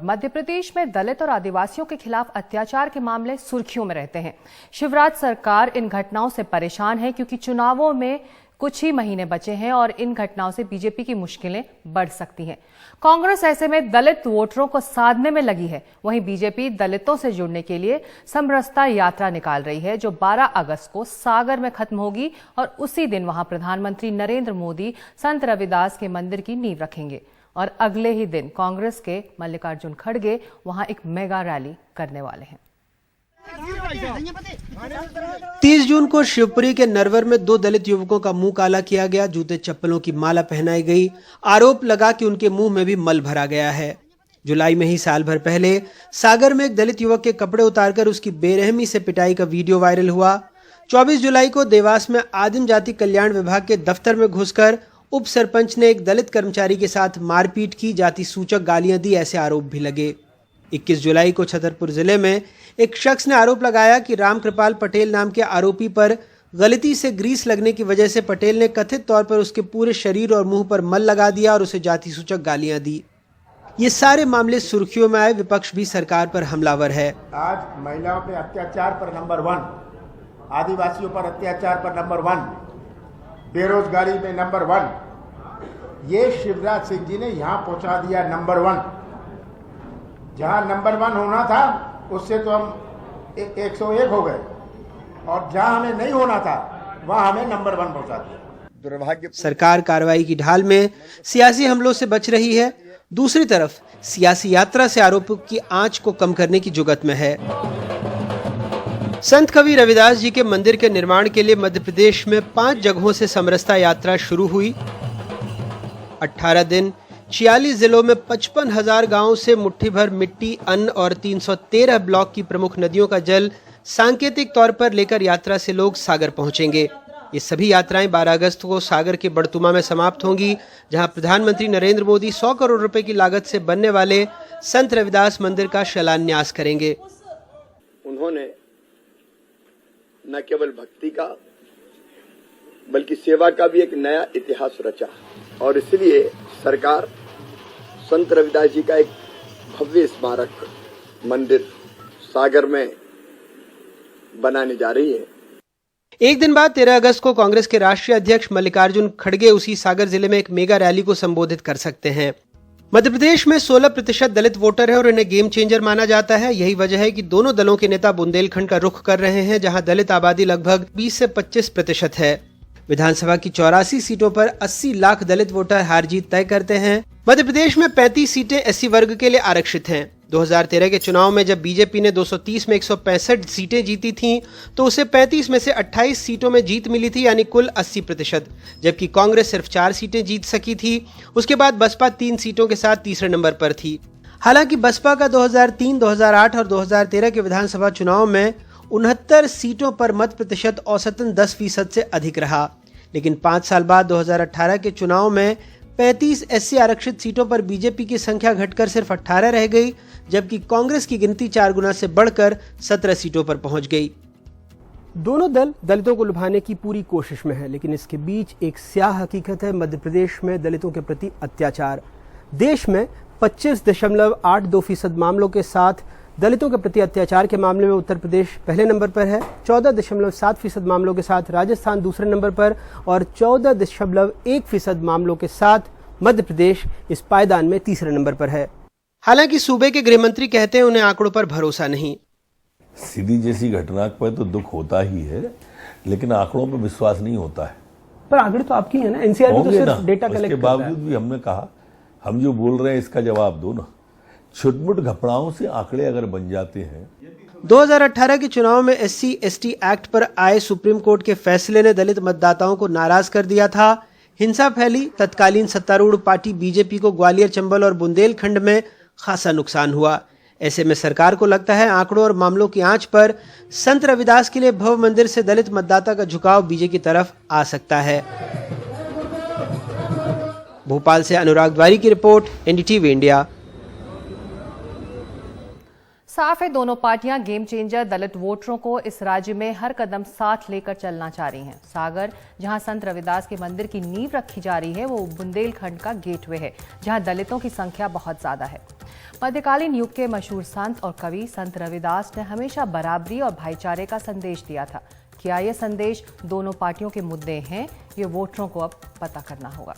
और मध्य प्रदेश में दलित और आदिवासियों के खिलाफ अत्याचार के मामले सुर्खियों में रहते हैं। शिवराज सरकार इन घटनाओं से परेशान है क्योंकि चुनावों में कुछ ही महीने बचे हैं और इन घटनाओं से बीजेपी की मुश्किलें बढ़ सकती हैं। कांग्रेस ऐसे में दलित वोटरों को साधने में लगी है। वहीं बीजेपी दलितों से जुड़ने के लिए समरसता यात्रा निकाल रही है, जो 12 अगस्त को सागर में खत्म होगी और उसी दिन वहां प्रधानमंत्री नरेंद्र मोदी संत रविदास के मंदिर की नींव रखेंगे और अगले ही दिन कांग्रेस के मल्लिकार्जुन खड़गे वहां एक मेगा रैली करने वाले हैं। 30 जून को शिवपुरी के नरवर में 2 दलित युवकों का मुंह काला किया गया। जूते चप्पलों की माला पहनाई गई। आरोप लगा कि उनके मुंह में भी मल भरा गया है। जुलाई में ही साल भर पहले सागर में एक दलित युवक के कपड़े उतारकर उसकी बेरहमी से पिटाई का वीडियो वायरल हुआ। 24 जुलाई को देवास में आदिम जाति कल्याण विभाग के दफ्तर में घुसकर उप सरपंच ने एक दलित कर्मचारी के साथ मारपीट की, जाति सूचक गालियां दी, ऐसे आरोप भी लगे। 21 जुलाई को छतरपुर जिले में एक शख्स ने आरोप लगाया कि रामकृपाल पटेल नाम के आरोपी पर गलती से ग्रीस लगने की वजह से पटेल ने कथित तौर पर उसके पूरे शरीर और मुंह पर मल लगा दिया और उसे जाति सूचक गालियां दी। ये सारे मामले सुर्खियों में आए। विपक्ष भी सरकार पर हमलावर है। आज महिलाओं पे अत्याचार पर नंबर 1, आदिवासियों पर अत्याचार पर नंबर 1, बेरोजगारी में नंबर 1, ये शिवराज सिंह जी ने यहाँ पहुँचा दिया नंबर 1। जहाँ नंबर 1 होना था उससे तो हम 101 हो गए और जहाँ हमें नहीं होना था वहाँ हमें नंबर 1 पहुँचा दिया। दुर्भाग्य। सरकार कार्रवाई की ढाल में सियासी हमलों से बच रही है। दूसरी तरफ सियासी यात्रा से आरोपों की आंच को कम करने की जुगत में है। संत कवि रविदास जी के मंदिर के निर्माण के लिए मध्य प्रदेश में 5 जगहों से समरसता यात्रा शुरू हुई। 18 दिन 46 जिलों में 55,000 गांवों से मुट्ठी भर मिट्टी, अन्न और 313 ब्लॉक की प्रमुख नदियों का जल सांकेतिक तौर पर लेकर यात्रा से लोग सागर पहुंचेंगे। ये सभी यात्राएं 12 अगस्त को सागर के बड़तुमा में समाप्त होंगी, जहां प्रधानमंत्री नरेंद्र मोदी 100 करोड़ रुपए की लागत से बनने वाले संत रविदास मंदिर का शिलान्यास करेंगे। उन्होंने न केवल भक्ति का बल्कि सेवा का भी एक नया इतिहास रचा और इसलिए सरकार संत रविदास जी का एक भव्य स्मारक मंदिर सागर में बनाने जा रही है। एक दिन बाद 13 अगस्त को कांग्रेस के राष्ट्रीय अध्यक्ष मल्लिकार्जुन खड़गे उसी सागर जिले में एक मेगा रैली को संबोधित कर सकते हैं। मध्य प्रदेश में 16% दलित वोटर है और इन्हें गेम चेंजर माना जाता है। यही वजह है कि दोनों दलों के नेता बुंदेलखंड का रुख कर रहे हैं, जहां दलित आबादी लगभग 20 से 25% है। विधानसभा की 84 सीटों पर 80 लाख दलित वोटर हार जीत तय करते हैं। मध्य प्रदेश में 35 सीटें एससी वर्ग के लिए आरक्षित हैं। 2013 के चुनाव में जब बीजेपी ने 230 में 165 सीटें जीती थीं, तो उसे 35 में से 28 सीटों में जीत मिली थी, यानी कुल 80%, जबकि कांग्रेस सिर्फ 4 सीटें जीत सकी थी। उसके बाद बसपा 3 सीटों के साथ तीसरे नंबर पर थी। हालांकि बसपा का 2003, 2008 और 2013 के विधानसभा चुनाव में 69 सीटों पर मत प्रतिशत औसतन 10% से अधिक रहा, लेकिन 5 साल बाद 2018 के चुनाव में 35 एससी आरक्षित सीटों पर बीजेपी की संख्या घटकर सिर्फ 18 रह गई, जबकि कांग्रेस की गिनती 4 गुना से बढ़कर 17 सीटों पर पहुंच गई। दोनों दल दलितों को लुभाने की पूरी कोशिश में है, लेकिन इसके बीच एक स्याह हकीकत है। मध्य प्रदेश में दलितों के प्रति अत्याचार। देश में 25.82% मामलों के साथ दलितों के प्रति अत्याचार के मामले में उत्तर प्रदेश पहले नंबर पर है। 14.7% मामलों के साथ राजस्थान दूसरे नंबर पर और 14.1% मामलों के साथ मध्य प्रदेश इस पायदान में तीसरे नंबर पर है। हालांकि सूबे के गृह मंत्री कहते हैं उन्हें आंकड़ों पर भरोसा नहीं। सीधी जैसी घटना पर तो दुख होता ही है, लेकिन आंकड़ों पर विश्वास नहीं होता है। पर आंकड़े तो आपकी है ना, एनसीआर भी तो सिर्फ डेटा कलेक्ट करता है। उसके बावजूद भी हमने कहा हम जो बोल रहे हैं इसका जवाब दो ना। छुटमुट घपलाओं से आंकड़े अगर बन जाते हैं। 2018 के चुनाव में SC/ST एक्ट पर आए सुप्रीम कोर्ट के फैसले ने दलित मतदाताओं को नाराज कर दिया था। हिंसा फैली। तत्कालीन सत्तारूढ़ पार्टी बीजेपी को ग्वालियर, चंबल और बुंदेलखंड में खासा नुकसान हुआ। ऐसे में सरकार को लगता है आंकड़ों और मामलों की आंच पर संत रविदास के लिए भव्य मंदिर से दलित मतदाता का झुकाव बीजेपी की तरफ आ सकता है। भोपाल से अनुराग द्वारी की रिपोर्ट, NDTV इंडिया। साफ है, दोनों पार्टियां गेम चेंजर दलित वोटरों को इस राज्य में हर कदम साथ लेकर चलना चाह रही हैं। सागर, जहां संत रविदास के मंदिर की नींव रखी जा रही है, वो बुंदेलखंड का गेटवे है, जहां दलितों की संख्या बहुत ज्यादा है। मध्यकालीन युग के मशहूर संत और कवि संत रविदास ने हमेशा बराबरी और भाईचारे का संदेश दिया था। क्या ये संदेश दोनों पार्टियों के मुद्दे हैं, ये वोटरों को अब पता करना होगा।